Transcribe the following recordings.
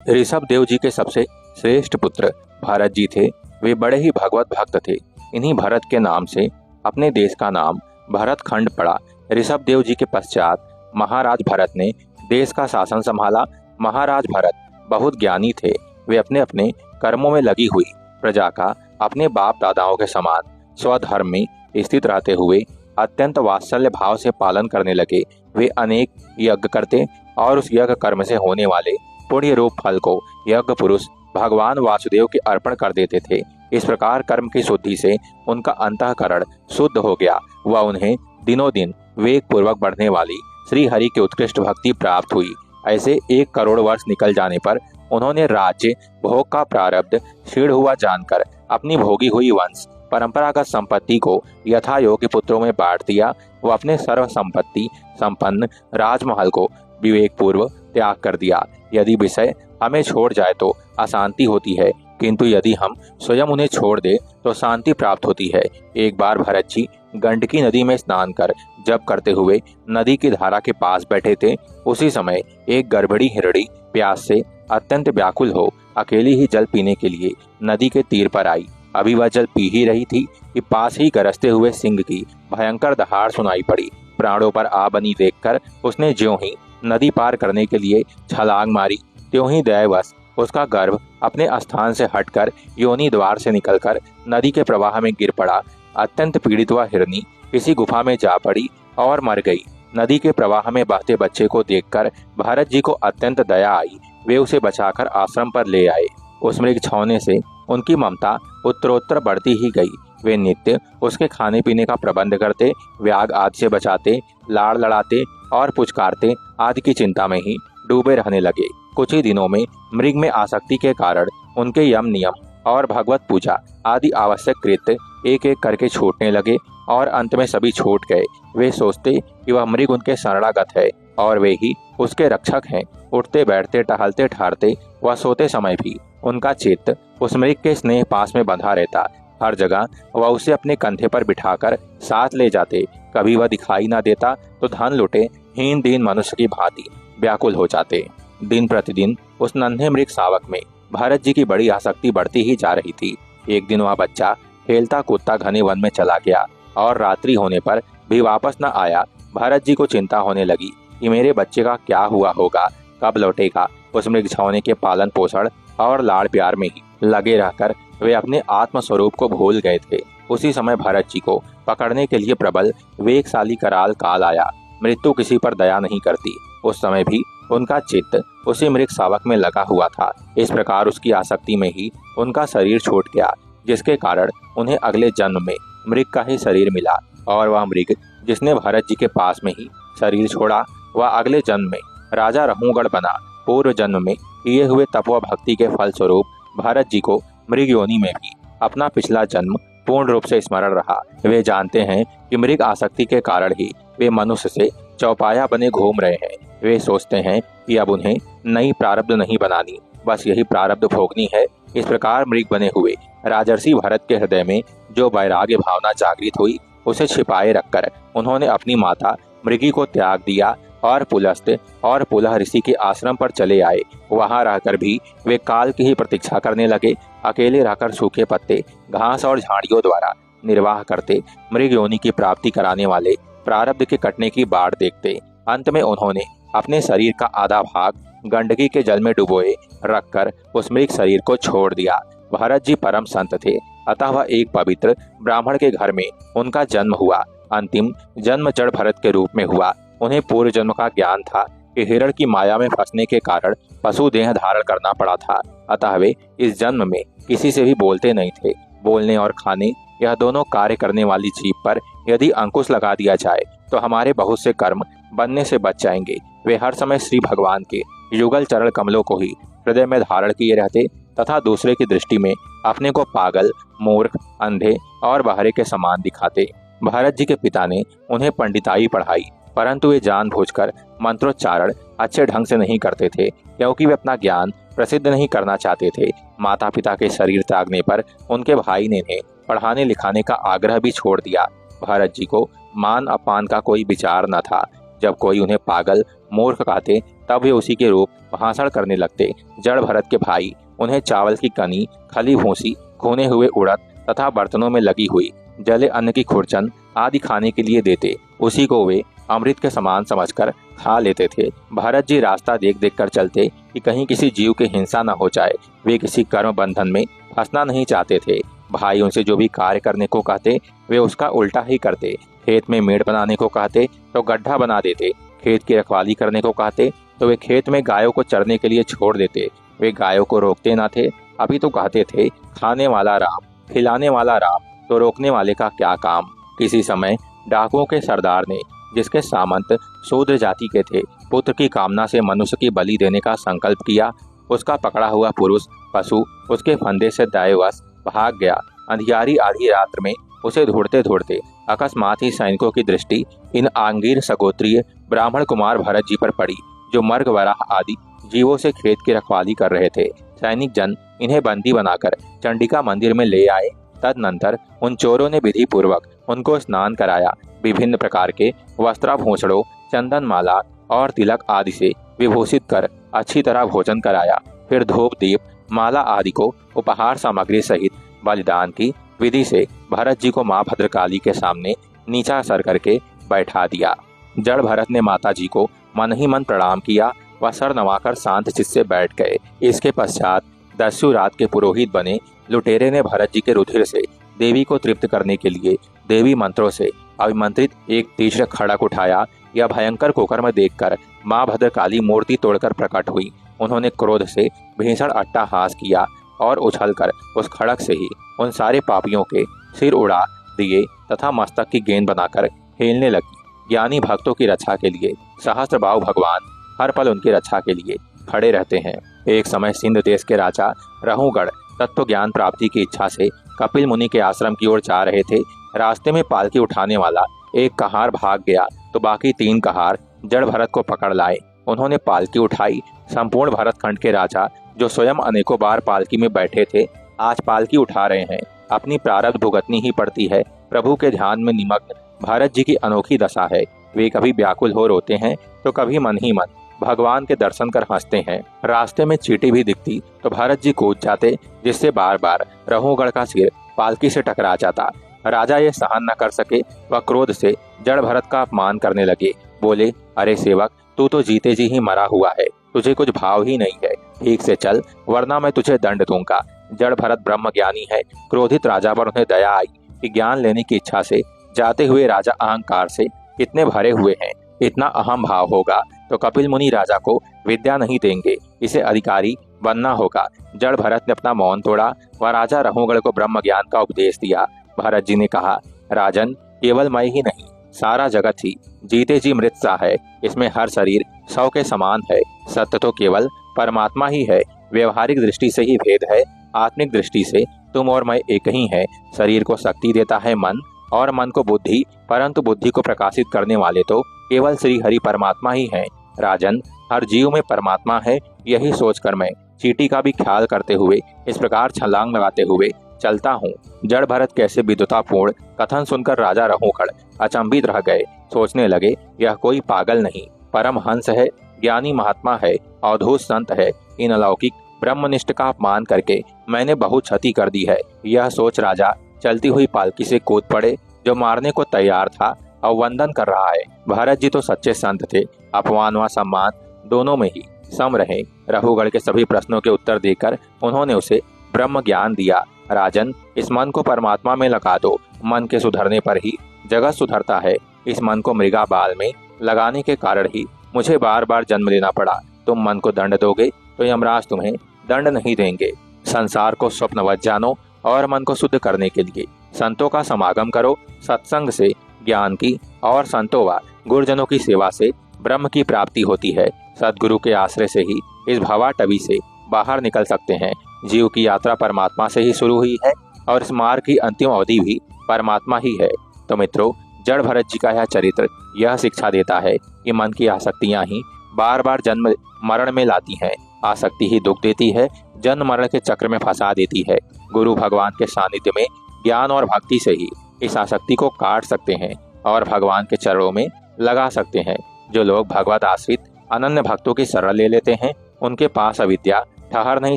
ऋषभ देव जी के सबसे श्रेष्ठ पुत्र भरत जी थे। वे बड़े ही भगवत भक्त थे। इन्हीं भरत के नाम से अपने देश का नाम भरत खंड पड़ा। ऋषभ देव जी के पश्चात महाराज भरत ने देश का शासन संभाला। महाराज भरत बहुत ज्ञानी थे। वे अपने अपने कर्मों में लगी हुई प्रजा का अपने बाप दादाओं के समान स्वधर्म में स्थित रहते हुए अत्यंत वात्सल्य भाव से पालन करने लगे। वे अनेक यज्ञ करते और उस यज्ञ कर्म से होने वाले पुण्य रूप फल को यज्ञ पुरुष भगवान वासुदेव के अर्पण कर देते थे। इस प्रकार कर्म की शुद्धि से उनका अंतःकरण शुद्ध हो गया व उन्हें दिनों दिन वेग पूर्वक बढ़ने वाली श्री हरि की उत्कृष्ट भक्ति प्राप्त हुई। ऐसे 1 करोड़ वर्ष निकल जाने पर उन्होंने राज्य भोग का प्रारब्ध क्षीण हुआ जानकर अपनी भोगी हुई वंश परंपरागत संपत्ति को यथा योग्य पुत्रों में बांट दिया। वो अपने सर्व संपत्ति संपन्न राजमहल को विवेक पूर्व त्याग कर दिया। यदि विषय हमें छोड़ जाए तो अशांति होती है, किंतु यदि हम स्वयं उन्हें छोड़ दे तो शांति प्राप्त होती है। एक बार भरत जी गंडकी नदी में स्नान कर जप करते हुए नदी की धारा के पास बैठे थे। उसी समय एक गर्भणी हिरणी प्यास से अत्यंत व्याकुल हो अकेली ही जल पीने के लिए नदी के तीर पर आई। अभी वह जल पी ही रही थी कि पास ही गरजते हुए सिंह की भयंकर दहाड़ सुनाई पड़ी। प्राणों पर आ बनी देखकर उसने ज्यों ही नदी पार करने के लिए छलांग मारी, त्यों ही दयावश उसका गर्भ अपने स्थान से हटकर योनि द्वार से निकलकर नदी के प्रवाह में गिर पड़ा। अत्यंत पीड़ित वह हिरणी किसी गुफा में जा पड़ी और मर गई। नदी के प्रवाह में बहते बच्चे को देखकर भरत जी को अत्यंत दया आई। वे उसे बचाकर आश्रम पर ले आए। उस मृग छौने से उनकी ममता उत्तरोत्तर बढ़ती ही गई। वे नित्य उसके खाने पीने का प्रबंध करते, व्याग आदि से बचाते, लाड़ लड़ाते और पुचकारते आदि की चिंता में ही डूबे रहने लगे। कुछ ही दिनों में मृग में आसक्ति के कारण उनके यम नियम और भगवत पूजा आदि आवश्यक कृत्य एक एक करके छूटने लगे और अंत में सभी छूट गए। वे सोचते कि वह मृग उनके शरणागत है और वे ही उसके रक्षक हैं। उठते बैठते टहलते ठहरते वह सोते समय भी उनका चित्त उस मृग के स्नेह पास में बंधा रहता। हर जगह वह उसे अपने कंधे पर बिठाकर साथ ले जाते। कभी वह दिखाई न देता तो धन लुटे हीन दीन मनुष्य की भांति व्याकुल हो जाते। दिन प्रतिदिन उस नन्हे मृग शावक में भरत जी की बड़ी आसक्ति बढ़ती ही जा रही थी। एक दिन वह बच्चा खेलता कूदता घने वन में चला गया और रात्रि होने पर भी वापस न आया। भरत जी को चिंता होने लगी कि मेरे बच्चे का क्या हुआ होगा, कब लौटेगा। उस मृग छौने के पालन पोषण और लाड़ प्यार में ही लगे रहकर वे अपने आत्म स्वरूप को भूल गए थे। उसी समय भरत जी को पकड़ने के लिए प्रबल वेगशाली कराल काल आया। मृत्यु किसी पर दया नहीं करती। उस समय भी उनका चित्त उसी मृग शावक में लगा हुआ था। इस प्रकार उसकी आसक्ति में ही उनका शरीर छूट गया, जिसके कारण उन्हें अगले जन्म में मृग का ही शरीर मिला। और वह मृग जिसने भरत जी के पास में ही शरीर छोड़ा वह अगले जन्म में राजा रहूगढ़ बना। पूर्व जन्म में किए हुए तप व भक्ति के फल स्वरूप भरत जी को मृग योनि में भी अपना पिछला जन्म पूर्ण रूप से स्मरण रहा। वे जानते हैं कि मृग आसक्ति के कारण ही वे मनुष्य से चौपाया बने घूम रहे हैं। वे सोचते हैं कि अब उन्हें नई प्रारब्ध नहीं बनानी, बस यही प्रारब्ध भोगनी है। इस प्रकार मृग बने हुए राजर्षि भरत के हृदय में जो वैराग्य भावना जागृत हुई उसे छिपाए रखकर उन्होंने अपनी माता मृगी को त्याग दिया और पुलस्त और पुलह ऋषि के आश्रम पर चले आए। वहां रहकर भी वे काल की ही प्रतीक्षा करने लगे। अकेले रहकर सूखे पत्ते घास और झाड़ियों द्वारा निर्वाह करते, मृग योनि की प्राप्ति कराने वाले प्रारब्ध के कटने की बाढ़ देखते। अंत में उन्होंने अपने शरीर का आधा भाग गंडकी के जल में डुबोए रखकर उस मृग शरीर को छोड़ दिया। भरत जी परम संत थे, अतः वह एक पवित्र ब्राह्मण के घर में उनका जन्म हुआ। अंतिम जन्म जड़ भरत के रूप में हुआ। उन्हें पूर्व जन्म का ज्ञान था कि हिरण की माया में फंसने के कारण पशु देह धारण करना पड़ा था, अतः वे इस जन्म में किसी से भी बोलते नहीं थे। बोलने और खाने यह दोनों कार्य करने वाली जीभ पर यदि अंकुश लगा दिया जाए तो हमारे बहुत से कर्म बनने से बच जाएंगे। वे हर समय श्री भगवान के युगल चरण कमलों को ही हृदय में धारण किए रहते तथा दूसरे की दृष्टि में अपने को पागल, मूर्ख, अंधे और बहरे के समान दिखाते। भरत जी के पिता ने उन्हें पंडिताई पढ़ाई, परंतु वे जानबूझकर मंत्रोच्चारण अच्छे ढंग से नहीं करते थे, क्योंकि वे अपना ज्ञान प्रसिद्ध नहीं करना चाहते थे। माता पिता के शरीर त्यागने पर उनके भाई ने इन्हें पढ़ाने लिखाने का आग्रह भी छोड़ दिया। भरत जी को मान अपमान का कोई विचार न था। जब कोई उन्हें पागल, मूर्ख कहते तब वे उसी के रूप भाषण करने लगते। जड़ भरत के भाई उन्हें चावल की कनी, खली भूसी, खूने हुए उड़द तथा बर्तनों में लगी हुई जले अन्न की खुरचन आदि खाने के लिए देते। उसी को वे अमृत के समान समझकर खा लेते थे। भरत जी रास्ता देख देख कर चलते कि कहीं किसी जीव की हिंसा न हो जाए। वे किसी कर्म बंधन में फंसना नहीं चाहते थे। भाई उनसे जो भी कार्य करने को कहते वे उसका उल्टा ही करते। खेत में मेड़ बनाने को कहते तो गड्ढा बना देते। खेत की रखवाली करने को कहते तो वे खेत में गायों को चरने के लिए छोड़ देते। वे गायों को रोकते न थे, अभी तो कहते थे खाने वाला राम, खिलाने वाला राम, तो रोकने वाले का क्या काम। किसी समय डाकुओं के सरदार ने, जिसके सामंत शूद्र जाति के थे, पुत्र की कामना से मनुष्य की बलि देने का संकल्प किया। उसका पकड़ा हुआ पुरुष पशु उसके फंदे से दाएवश भाग गया। अंधियारी आधी रात्र में उसे ढूंढते ढूंढते अकस्मात ही सैनिकों की दृष्टि इन आंगीर सगोत्रीय ब्राह्मण कुमार भरत जी पर पड़ी, जो मर्ग वराह आदि जीवों से खेत की रखवाली कर रहे थे। सैनिक जन इन्हें बंदी बनाकर चंडिका मंदिर में ले आए। तदनंतर उन चोरों ने विधि पूर्वक उनको स्नान कराया। विभिन्न प्रकार के वस्त्राभूषणों, चंदन माला और तिलक आदि से विभूषित कर अच्छी तरह भोजन कराया। फिर धूप, दीप, माला आदि को उपहार सामग्री सहित बलिदान की विधि से भरत जी को माँ भद्रकाली के सामने नीचा सर करके बैठा दिया। जड़ भरत ने माता जी को मन ही मन प्रणाम किया व सर नवाकर शांत चित्त से बैठ गए। इसके पश्चात दस्यु रात के पुरोहित बने लुटेरे ने भरत जी के रुधिर से देवी को तृप्त करने के लिए देवी मंत्रों से अभिमंत्रित एक तीक्ष्ण खड़ग उठाया। यह भयंकर कुकर्म देखकर माँ भद्रकाली मूर्ति तोड़कर प्रकट हुई। उन्होंने क्रोध से भीषण अट्टहास किया और उछलकर उस खड़ग से ही उन सारे पापियों के सिर उड़ा दिए तथा मस्तक की गेंद बनाकर खेलने लगी। ज्ञानी भक्तों की रक्षा के लिए सहस्त्रबाहु भगवान हर पल उनकी रक्षा के लिए खड़े रहते हैं। एक समय सिंध देश के राजा रहूगढ़ तत्व ज्ञान प्राप्ति की इच्छा से कपिल मुनि के आश्रम की ओर जा रहे थे। रास्ते में पालकी उठाने वाला एक कहार भाग गया तो बाकी 3 कहार जड़ भरत को पकड़ लाए। उन्होंने पालकी उठाई। संपूर्ण भरत खंड के राजा, जो स्वयं अनेकों बार पालकी में बैठे थे, आज पालकी उठा रहे हैं। अपनी प्रारब्ध भुगतनी ही पड़ती है। प्रभु के ध्यान में निमग्न भरत जी की अनोखी दशा है। वे कभी व्याकुल हो रोते हैं तो कभी मन ही मन भगवान के दर्शन कर हंसते हैं। रास्ते में चींटी भी दिखती तो भरत जी कूद जाते, जिससे बार बार रहूगढ़ का सिर पालकी से टकरा जाता। राजा ये सहन न कर सके व क्रोध से जड़ भरत का अपमान करने लगे। बोले, अरे सेवक, तू तो जीते जी ही मरा हुआ है, तुझे कुछ भाव ही नहीं है। ठीक से चल, वरना मैं तुझे दंड दूंगा। जड़ भरत ब्रह्म ज्ञानी है। क्रोधित राजा पर उन्हें दया आई कि ज्ञान लेने की इच्छा से जाते हुए राजा अहंकार से कितने भरे हुए हैं। इतना अहम भाव होगा तो कपिल मुनि राजा को विद्या नहीं देंगे, इसे अधिकारी बनना होगा। जड़ भरत ने अपना मौन तोड़ा व राजा रहूगढ़ को ब्रह्म ज्ञान का उपदेश दिया। भरत जी ने कहा, राजन, केवल मैं ही नहीं, सारा जगत ही जीते जी मृत सा है। इसमें हर शरीर 100 के समान है। सत्य तो केवल परमात्मा ही है। व्यवहारिक दृष्टि से ही भेद है, आत्मिक दृष्टि से तुम और मैं एक ही है। शरीर को शक्ति देता है मन और मन को बुद्धि, परंतु बुद्धि को प्रकाशित करने वाले तो केवल श्री हरि परमात्मा ही हैं। राजन, हर जीव में परमात्मा है, यही सोचकर मैं चींटी का भी ख्याल करते हुए इस प्रकार छलांग लगाते हुए चलता हूँ। जड़ भरत कैसे विद्वतापूर्ण कथन सुनकर राजा रहूगढ़ अचंभित रह गए। सोचने लगे, यह कोई पागल नहीं, परम हंस है, ज्ञानी महात्मा है, अवधूत संत है। इन अलौकिक ब्रह्मनिष्ठ का अपमान करके मैंने बहुत क्षति कर दी है। यह सोच राजा चलती हुई पालकी से कूद पड़े, जो मारने को तैयार था और वंदन कर रहा है। भरत जी तो सच्चे संत थे, अपमान व सम्मान दोनों में ही सम रहे। रहूगढ़ के सभी प्रश्नों के उत्तर देकर उन्होंने उसे ब्रह्म ज्ञान दिया। राजन, इस मन को परमात्मा में लगा दो। मन के सुधरने पर ही जगत सुधरता है। इस मन को मृगा बाल में लगाने के कारण ही मुझे बार बार जन्म लेना पड़ा। तुम मन को दंड दोगे तो यमराज तुम्हें दंड नहीं देंगे। संसार को स्वप्नवत जानो और मन को शुद्ध करने के लिए संतों का समागम करो। सत्संग से ज्ञान की और संतों व गुरुजनों की सेवा से ब्रह्म की प्राप्ति होती है। सद्गुरु के आश्रय से ही इस भवाटवी से बाहर निकल सकते हैं। जीव की यात्रा परमात्मा से ही शुरू हुई है और इस मार्ग की अंतिम अवधि भी परमात्मा ही है। तो मित्रों, जड़ भरत जी का यह चरित्र यह शिक्षा देता है कि मन की आसक्तियां ही बार बार जन्म मरण में लाती हैं। आसक्ति ही दुख देती है, जन्म मरण के चक्र में फंसा देती है। गुरु भगवान के सानिध्य में ज्ञान और भक्ति से ही इस आसक्ति को काट सकते हैं और भगवान के चरणों में लगा सकते हैं। जो लोग भगवत आश्रित अनन्य भक्तों की शरण ले लेते हैं, उनके पास अविद्या ठहर नहीं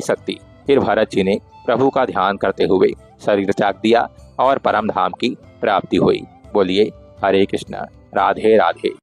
सकती। फिर भरत जी ने प्रभु का ध्यान करते हुए शरीर त्याग दिया और परम धाम की प्राप्ति हुई। बोलिए हरे कृष्ण, राधे राधे।